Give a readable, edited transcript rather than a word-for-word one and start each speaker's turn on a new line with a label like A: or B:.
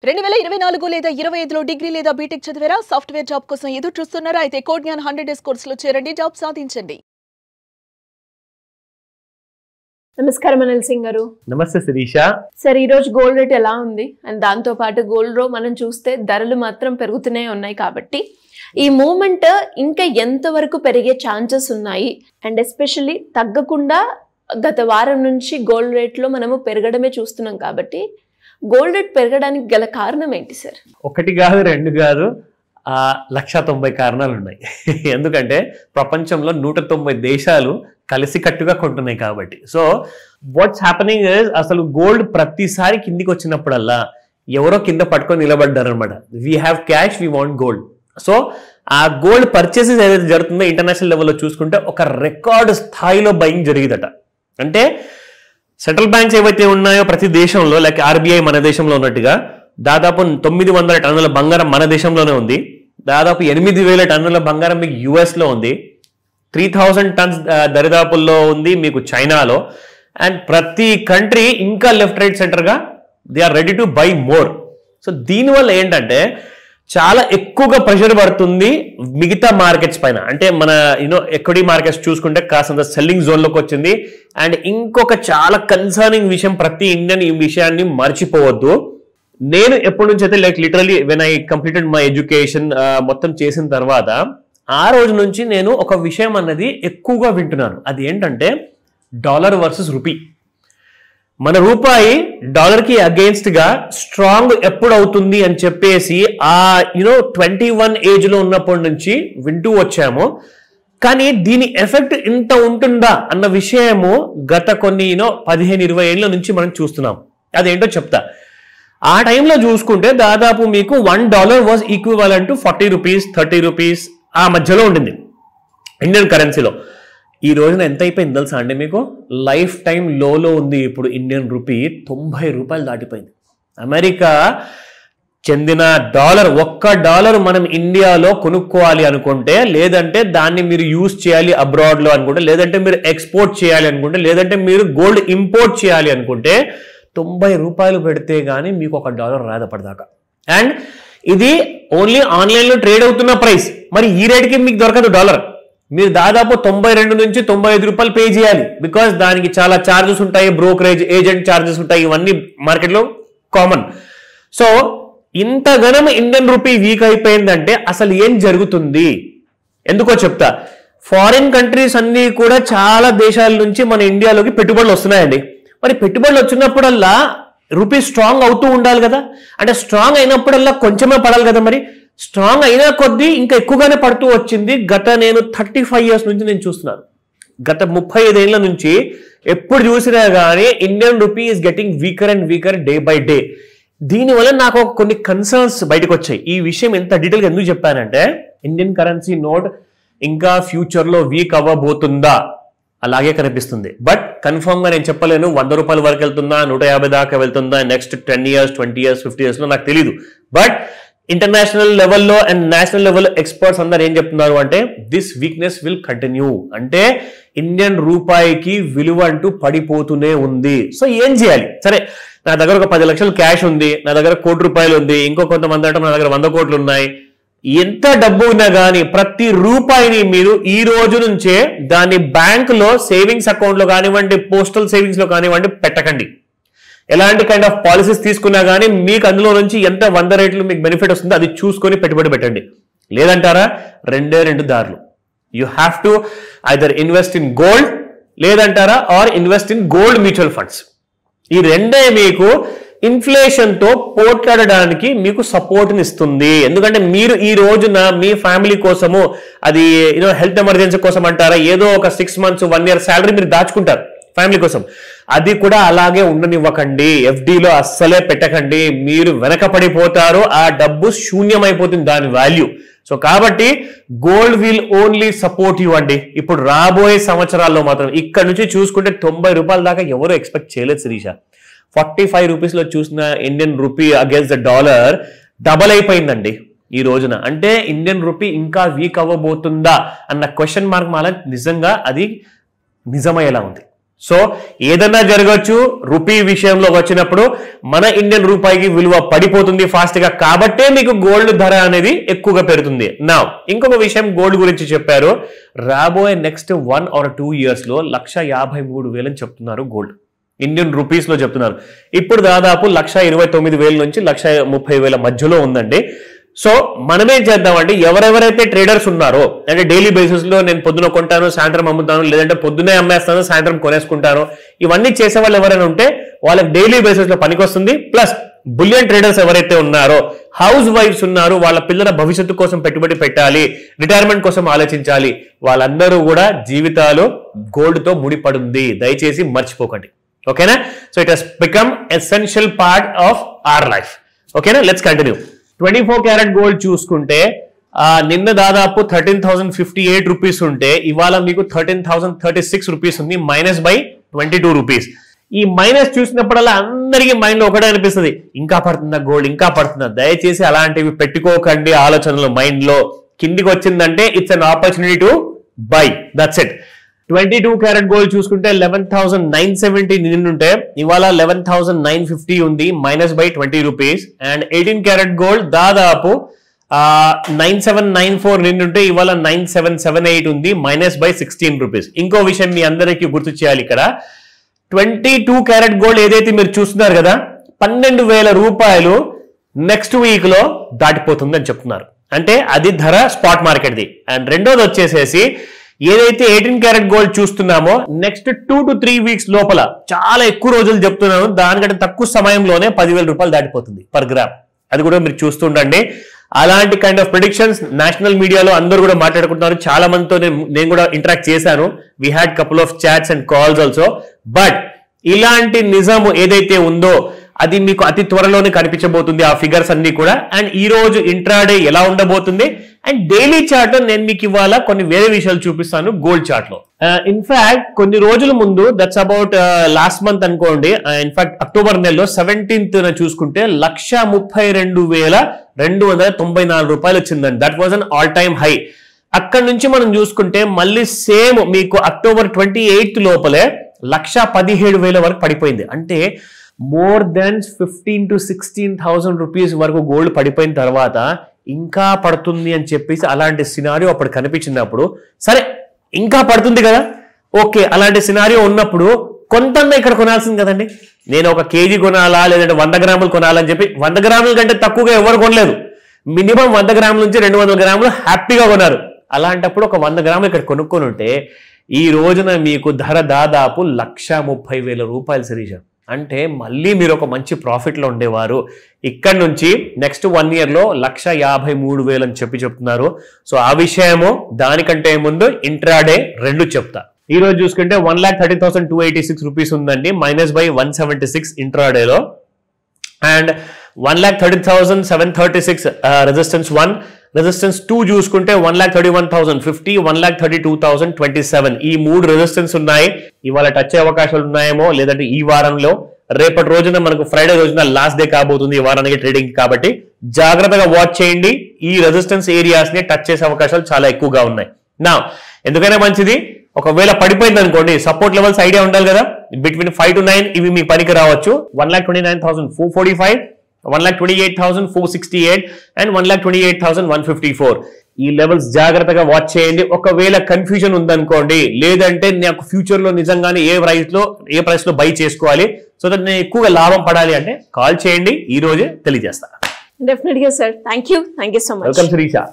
A: 2024 లేదా 25లో డిగ్రీ లేదా బీటెక్ చదివారా? సాఫ్ట్వేర్ జాబ్ కోసం ఎదురు చూస్తున్నారా? అయితే కోడ్ జ్ఞాన్ 100 డేస్ కోర్సులో చేరండి, జాబ్ సాధించండి.
B: నమస్కారం అనిల్ సింగ్ గారు.
C: నమస్తే శిరీష.
B: సార్, ఈ రోజు గోల్డ్ రేట్ ఎలా ఉంది? అండ్ దాంతో పాటు గోల్డ్ లో మనం చూస్తే ధరలు మాత్రం పెరుగుతూనే ఉన్నాయి కాబట్టి ఈ మూమెంట్ ఇంకా ఎంత వరకు పెరిగే ఛాన్సెస్ ఉన్నాయి? అండ్ ఎస్పెషల్లీ తగ్గకుండా గత వారం నుంచి గోల్డ్ రేట్ లో మనము పెరగడమే చూస్తున్నాం కాబట్టి గోల్డ్ రేట్ పెరగడానికి గల కారణం ఏంటి సార్?
C: ఒకటి కాదు, రెండు కాదు, 190 కారణాలు ఉన్నాయి. ఎందుకంటే ప్రపంచంలో 190 దేశాలు కలిసికట్టుగా కొంటున్నాయి కాబట్టి. సో వాట్స్ హ్యాపెనింగ్ ఇస్, అసలు గోల్డ్ ప్రతిసారి కిందికి వచ్చినప్పుడల్లా ఎవరో కింద పట్టుకొని నిలబడ్డారు అనమాట. We have cash, we want gold. So ఆ గోల్డ్ పర్చేసెస్ ఏదైతే జరుగుతుందో ఇంటర్నేషనల్ లెవెల్లో చూసుకుంటే ఒక రికార్డు స్థాయిలో బయింగ్ జరిగిందట. అంటే సెంట్రల్ బ్యాంక్స్ ఏవైతే ఉన్నాయో ప్రతి దేశంలో, లైక్ ఆర్బీఐ మన దేశంలో ఉన్నట్టుగా దాదాపు 900 టన్నుల బంగారం మన దేశంలోనే ఉంది. దాదాపు 8,000 టన్నుల బంగారం మీకు యుఎస్లో ఉంది. 3,000 టన్స్ దరిదాపుల్లో ఉంది మీకు చైనాలో. అండ్ ప్రతి కంట్రీ ఇంకా లెఫ్ట్ రైట్ సెంటర్గా they are ready to buy more. So దీనివల్ల ఏంటంటే చాలా ఎక్కువగా ప్రెషర్ పడుతుంది మిగతా మార్కెట్స్ పైన. అంటే మన ఎక్విటీ మార్కెట్స్ చూసుకుంటే కాస్తంత సెల్లింగ్ జోన్లోకి వచ్చింది. అండ్ ఇంకొక చాలా కన్సర్నింగ్ విషయం, ప్రతి ఇండియన్ ఈ విషయాన్ని మర్చిపోవద్దు. నేను ఎప్పటి నుంచి అయితే like literally when I completed my education మొత్తం చేసిన తర్వాత ఆ రోజు నుంచి నేను ఒక విషయం అన్నది ఎక్కువగా వింటున్నాను. అది ఏంటంటే డాలర్ వర్సెస్ రూపీ. మన రూపాయి డాలర్కి అగెయిన్స్ట్ గా స్ట్రాంగ్ ఎప్పుడు అవుతుంది అని చెప్పేసి 21 ఏజ్లో ఉన్నప్పటి నుంచి వింటూ వచ్చాము. కానీ దీని ఎఫెక్ట్ ఇంత ఉంటుందా అన్న విషయము గత కొన్ని 15-20 ఏళ్ళ నుంచి మనం చూస్తున్నాం. అదేంటో చెప్తా. ఆ టైంలో చూసుకుంటే దాదాపు మీకు $1 was equivalent to 40 rupees, 30 rupees ఆ మధ్యలో ఉండింది ఇండియన్ కరెన్సీలో. ఈ రోజున ఎంత అయిపోయింది తెలుసా అండి మీకు? లైఫ్ టైం లోలో ఉంది ఇప్పుడు ఇండియన్ రూపీ. 90 రూపాయలు దాటిపోయింది. అమెరికా చెందిన డాలర్, $1 మనం ఇండియాలో కొనుక్కోవాలి అనుకుంటే, లేదంటే దాన్ని మీరు యూజ్ చేయాలి అబ్రాడ్లో అనుకుంటే, లేదంటే మీరు ఎక్స్పోర్ట్ చేయాలి అనుకుంటే, లేదంటే మీరు గోల్డ్ ఇంపోర్ట్ చేయాలి అనుకుంటే 90 రూపాయలు పెడితే కానీ మీకు $1 రాదు అప్పటిదాకా. అండ్ ఇది ఓన్లీ ఆన్లైన్లో ట్రేడ్ అవుతున్న ప్రైస్. మరి ఈ రేట్కి మీకు దొరకదు డాలర్. మీరు దాదాపు 92 నుంచి 95 రూపాయలు పే చేయాలి. బికాస్ దానికి చాలా ఛార్జెస్ ఉంటాయి, బ్రోకరేజ్ ఏజెంట్ ఛార్జెస్ ఉంటాయి, ఇవన్నీ మార్కెట్లో కామన్. సో ఇంతగానం ఇండియన్ రూపీ వీక్ అయిపోయిందంటే అసలు ఏం జరుగుతుంది? ఎందుకో చెప్తా. ఫారిన్ కంట్రీస్ అన్నీ కూడా చాలా దేశాల నుంచి మన ఇండియాలోకి పెట్టుబడులు వస్తున్నాయండి. మరి పెట్టుబడులు వచ్చినప్పుడల్లా రూపీ స్ట్రాంగ్ అవుతూ ఉండాలి కదా. అంటే స్ట్రాంగ్ అయినప్పుడల్లా కొంచెమే పడాలి కదా. మరి స్ట్రాంగ్ అయినా కొద్దీ ఇంకా ఎక్కువగానే పడుతూ వచ్చింది. గత నేను 35 ఇయర్స్ నుంచి నేను చూస్తున్నాను. గత 35 ఏళ్ల నుంచి ఎప్పుడు చూసినా కానీ Indian rupee is getting weaker and weaker day by day. దీనివల్ల నాకు కొన్ని కన్సర్న్స్ బయటకు వచ్చాయి. ఈ విషయం ఎంత డీటెయిల్గా ఎందుకు చెప్పానంటే, ఇండియన్ కరెన్సీ నోట్ ఇంకా ఫ్యూచర్లో వీక్ అవ్వబోతుందా? అలాగే కనిపిస్తుంది. బట్ కన్ఫర్మ్ గా నేను చెప్పలేను 100 రూపాయల వరకు వెళ్తుందా, 150 దాకా వెళ్తుందా, నెక్స్ట్ 10 ఇయర్స్, 20 ఇయర్స్, 50 ఇయర్స్ లో నాకు తెలియదు. బట్ ఇంటర్నేషనల్ లెవెల్లో అండ్ నేషనల్ లెవెల్లో ఎక్స్పర్ట్స్ అందరు ఏం చెప్తున్నారు అంటే దిస్ వీక్నెస్ విల్ కంటిన్యూ. అంటే ఇండియన్ రూపాయికి విలువ అంటూ పడిపోతూనే ఉంది. సో ఏం చేయాలి? సరే, నా దగ్గర ఒక 10 లక్షలు క్యాష్ ఉంది, నా దగ్గర ₹1,00,00,000 ఉంది, ఇంకో కొంతమంది అంటే నా దగ్గర 100 కోట్లు ఉన్నాయి. ఎంత డబ్బు ఉన్నా కానీ ప్రతి రూపాయిని మీరు ఈ రోజు నుంచే దాన్ని బ్యాంకులో సేవింగ్స్ అకౌంట్ లో కానివ్వండి, పోస్టల్ సేవింగ్స్ లో కానివ్వండి పెట్టకండి. ఎలాంటి కైండ్ ఆఫ్ పాలసీస్ తీసుకున్నా కానీ మీకు అందులో నుంచి ఎంత 100 రేట్లు మీకు బెనిఫిట్ వస్తుందో అది చూసుకొని పెట్టుబడి పెట్టండి. లేదంటారా, రెండు దారులు. You have to either invest in gold, లేదంటారా or invest in gold mutual funds. ఈ రెండే మీకు ఇన్ఫ్లేషన్ తో పోట్లాడడానికి మీకు సపోర్ట్ని ఇస్తుంది. ఎందుకంటే మీరు ఈ రోజున మీ ఫ్యామిలీ కోసము, అది హెల్త్ ఎమర్జెన్సీ కోసం అంటారా, ఏదో ఒక 6 months 1 year శాలరీ మీరు దాచుకుంటారు ఫ్యామిలీ కోసం. అది కూడా అలాగే ఉండనివ్వకండి. ఎఫ్డీలో అస్సలే పెట్టకండి. మీరు వెనకపడిపోతారు, ఆ డబ్బు శూన్యమైపోతుంది దాని వాల్యూ. సో కాబట్టి gold will only support you అండి. ఇప్పుడు రాబోయే సంవత్సరాల్లో మాత్రం ఇక్కడ నుంచి చూసుకుంటే 90 రూపాయల దాకా ఎవరు ఎక్స్పెక్ట్ చేయలేదు శిరీష. 45 రూపీస్లో చూసిన Indian rupee against the dollar double అయిపోయిందండి ఈ రోజున. అంటే ఇండియన్ రూపీ ఇంకా వీక్ అవ్వబోతుందా అన్న క్వశ్చన్ మార్క్ మాల నిజంగా అది నిజమయ్యేలా ఉంది. సో ఏదన్నా జరగచ్చు, రూపీ విషయంలో వచ్చినప్పుడు మన ఇండియన్ రూపాయికి విలువ పడిపోతుంది ఫాస్ట్ గా, కాబట్టే మీకు గోల్డ్ ధర అనేది ఎక్కువగా పెరుగుతుంది. నా ఇంకొక విషయం గోల్డ్ గురించి చెప్పారు, రాబోయే నెక్స్ట్ 1 or 2 years లో 1,53,000 అని చెప్తున్నారు గోల్డ్, ఇండియన్ రూపీస్ లో చెప్తున్నారు. ఇప్పుడు దాదాపు 1,29,000 నుంచి 1,30,000 మధ్యలో ఉందండి. సో మనమేం చేద్దామంటే ఎవరెవరైతే ట్రేడర్స్ ఉన్నారో, అంటే డైలీ బేసిస్ లో నేను పొద్దున కొంటాను సాయంత్రం అమ్ముతాను, లేదంటే పొద్దునే అమ్మేస్తాను సాయంత్రం కొనేసుకుంటాను, ఇవన్నీ చేసే వాళ్ళు ఎవరైనా ఉంటే వాళ్ళకి డైలీ బేసిస్ లో పనికొస్తుంది. ప్లస్ బులియన్ ట్రేడర్స్ ఎవరైతే ఉన్నారో, హౌస్ వైఫ్స్ ఉన్నారు, వాళ్ళ పిల్లల భవిష్యత్తు కోసం పెట్టుబడి పెట్టాలి, రిటైర్మెంట్ కోసం ఆలోచించాలి, వాళ్ళందరూ కూడా జీవితాలు గోల్డ్ తో ముడిపడింది, దయచేసి మర్చిపోకండి. ఓకేనా? So it has become essential part of our life. ఓకేనా? Let's continue. 24 క్యారెట్ గోల్డ్ చూసుకుంటే నిన్న దాదాపు 13,058 రూపీస్ ఉంటే ఇవాళ మీకు 13,036 రూపీస్ ఉంది, మైనస్ బై 22 రూపీస్. ఈ మైనస్ చూసినప్పుడల్లా అందరికీ మైండ్ లో ఒకటే అనిపిస్తుంది, ఇంకా పడుతుందా గోల్డ్, ఇంకా పడుతుందా. దయచేసి అలాంటివి పెట్టుకోకండి ఆలోచనలు మైండ్ లో. కిందికి వచ్చిందంటే it's an opportunity to buy, that's it. 22 carrot gold చూసుకుంటే 11,970 నిన్నుంటే ఇవాళ 11,950 ఉంది, minus by 20 rupees. And 18 carat gold దాదాపు 9,794 నిన్నుంటే ఇవాళ 9,778 ఉంది, మైనస్ బై 16 రూపీస్. ఇంకో విషయం మీ అందరికీ గుర్తు చేయాలి, ఇక్కడ 22 క్యారెట్ గోల్డ్ ఏదైతే మీరు చూస్తున్నారు కదా, 12,000 రూపాయలు నెక్స్ట్ వీక్ లో దాటిపోతుంది అని చెప్తున్నారు. అంటే అది ధర స్పాట్ మార్కెట్ ది. అండ్ రెండోది వచ్చేసేసి ఏదైతే 18 క్యారెట్ గోల్డ్ చూస్తున్నామో నెక్స్ట్ 2 to 3 వీక్స్ లోపల, చాలా ఎక్కువ రోజులు చెప్తున్నాను, దానికంటే తక్కువ సమయంలోనే 10,000 రూపాయలు దాటిపోతుంది పర్ గ్రామ్. అది కూడా మీరు చూస్తుండండి. అలాంటి కైండ్ ఆఫ్ ప్రిడిక్షన్స్ నేషనల్ మీడియాలో అందరూ కూడా మాట్లాడుకుంటున్నారు. చాలా మందితో నేను కూడా ఇంటరాక్ట్ చేశాను. We had couple of charts and calls also. But ఇలాంటి నిజము ఏదైతే ఉందో అది మీకు అతి త్వరలోనే కనిపించబోతుంది, ఆ ఫిగర్స్ అన్ని కూడా. అండ్ ఈ రోజు ఇంట్రాడే ఎలా ఉండబోతుంది, అండ్ డైలీ చార్ట్ లో నేను మీకు ఇవాళ కొన్ని వేరే విషయాలు చూపిస్తాను గోల్డ్ చార్ట్ లో. ఇన్ఫాక్ట్ కొన్ని రోజుల ముందు, దట్స్ అబౌట్ లాస్ట్ మంత్ అనుకోండి, ఇన్ఫాక్ట్ అక్టోబర్ నెలలో 17th చూసుకుంటే 1,32,294 రూపాయలు వచ్చిందండి. That was an all time high. అక్కడ నుంచి మనం చూసుకుంటే మళ్ళీ సేమ్ మీకు అక్టోబర్ 28th లోపలే 1,17,000 వరకు పడిపోయింది. అంటే మోర్ దెన్ 15,000 to 16,000 రూపీస్ వరకు గోల్డ్ పడిపోయిన తర్వాత ఇంకా పడుతుంది అని చెప్పేసి అలాంటి సినారియో అప్పుడు కనిపించినప్పుడు, సరే ఇంకా పడుతుంది కదా, ఓకే, అలాంటి సినారియో ఉన్నప్పుడు కొంత ఇక్కడ కొనాల్సింది కదండి. నేను 1 kg కొనాలా లేదంటే 100 గ్రాములు కొనాలని చెప్పి 100 గ్రాముల కంటే తక్కువగా ఎవరు కొనలేదు. మినిమం 100 గ్రాముల నుంచి 200 గ్రాములు హ్యాపీగా కొన్నారు. అలాంటప్పుడు ఒక 100 గ్రాములు ఇక్కడ కొనుక్కొని ఉంటే ఈ రోజున మీకు ధర దాదాపు 1,30,000 రూపాయలు శిరీష. అంటే మళ్ళీ మీరు ఒక మంచి ప్రాఫిట్ లో ఉండేవారు. ఇక్కడ నుంచి నెక్స్ట్ 1 year లో 1,53,000 అని చెప్తున్నారు. సో ఆ విషయము దానికంటే ముందు ఇంట్రాడే రెండు చెప్తా. ఈ రోజు చూసుకుంటే 1,30,286 రూపీస్ ఉందండి, మైనస్ బై 176 ఇంట్రాడేలో. అండ్ 1,30,736 రెసిస్టెన్స్ 1, రెసిస్టెన్స్ 2 చూసుకుంటే 1,31,050, 1,32,027 ఈ 3 రెసిస్టెన్స్ ఉన్నాయి. ఇవాళ టచ్ అయ్యే అవకాశాలు ఉన్నాయేమో, లేదంటే ఈ వారంలో. రేపటి రోజున మనకు ఫ్రైడే రోజున లాస్ట్ డే కాబోతుంది ఈ వారానికి ట్రేడింగ్, కాబట్టి జాగ్రత్తగా వాచ్ చేయండి. ఈ రెసిస్టెన్స్ ఏరియాస్ ని టచ్ చేసే అవకాశాలు చాలా ఎక్కువగా ఉన్నాయి. నా ఎందుకైనా మంచిది, ఒకవేళ పడిపోయింది అనుకోండి, సపోర్ట్ లెవెల్స్ ఐడియా ఉండాలి కదా, బిట్వీన్ 5 to 9 ఇవి మీ పనికి రావచ్చు. 1,29,445, 1,28,468 అండ్ 1,28,154 ఈ లెవెల్స్ జాగ్రత్తగా వాచ్ చేయండి. ఒకవేళ కన్ఫ్యూజన్ ఉందనుకోండి, లేదంటే నాకు ఫ్యూచర్ లో నిజంగానే ఏ ప్రైస్ లో బై చేసుకోవాలి, సో దట్ నేను ఎక్కువగా లాభం పడాలి అంటే కాల్ చేయండి, ఈ రోజే తెలియజేస్తా.
B: డెఫినెట్ గా sir. Thank you so much.
C: Welcome Srisha.